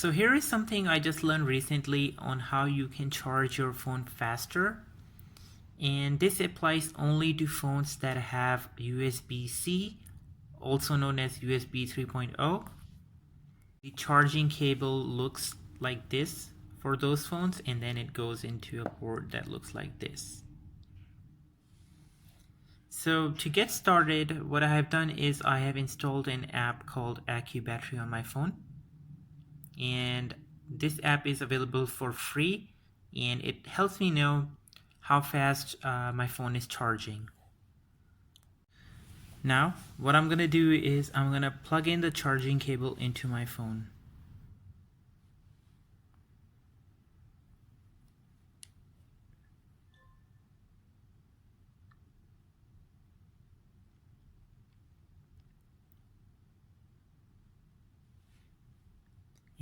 So here is something I just learned recently on how you can charge your phone faster. And this applies only to phones that have USB-C, also known as USB 3.0. The charging cable looks like this for those phones, and then it goes into a port that looks like this. So to get started, what I have done is I have installed an app called AccuBattery on my phone. And this app is available for free, and it helps me know how fast my phone is charging. Now what I'm gonna do is I'm gonna plug in the charging cable into my phone.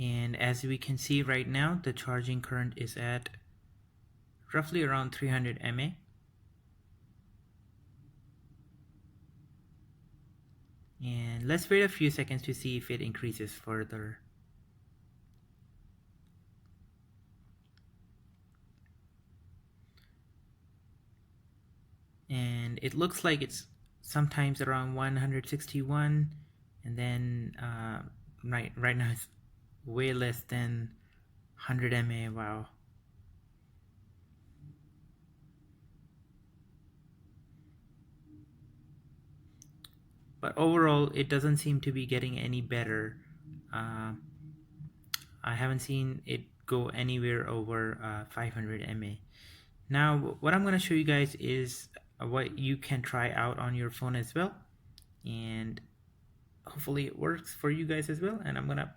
And as we can see right now, the charging current is at roughly around 300 mAh. And let's wait a few seconds to see if it increases further. And it looks like it's sometimes around 161, and then right now it's way less than 100 mAh. Wow. But overall, it doesn't seem to be getting any better. I haven't seen it go anywhere over 500 mAh. Now, what I'm going to show you guys is what you can try out on your phone as well. And hopefully it works for you guys as well. And I'm going to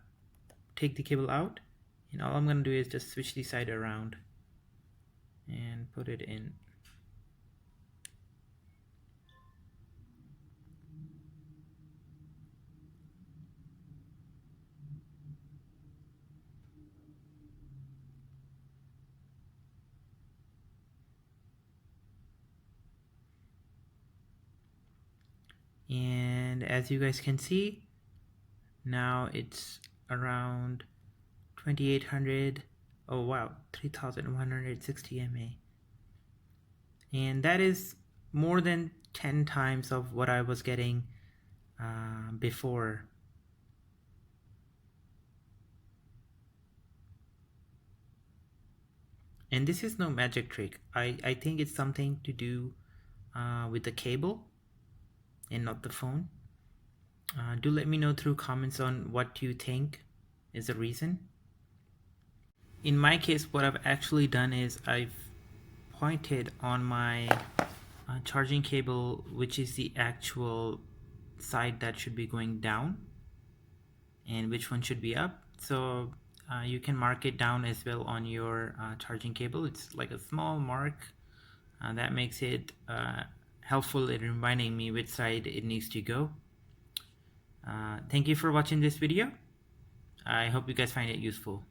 take the cable out. And all I'm going to do is just switch the side around and put it in. And as you guys can see, now it's around 2800. Oh wow, 3160 mAh. And that is more than 10 times of what I was getting before. And this is no magic trick. I think it's something to do with the cable and not the phone. Do let me know through comments on what you think is the reason. In my case, what I've actually done is I've pointed on my charging cable, which is the actual side that should be going down, and which one should be up. So you can mark it down as well on your charging cable. It's like a small mark that makes it helpful in reminding me which side it needs to go. Thank you for watching this video. I hope you guys find it useful.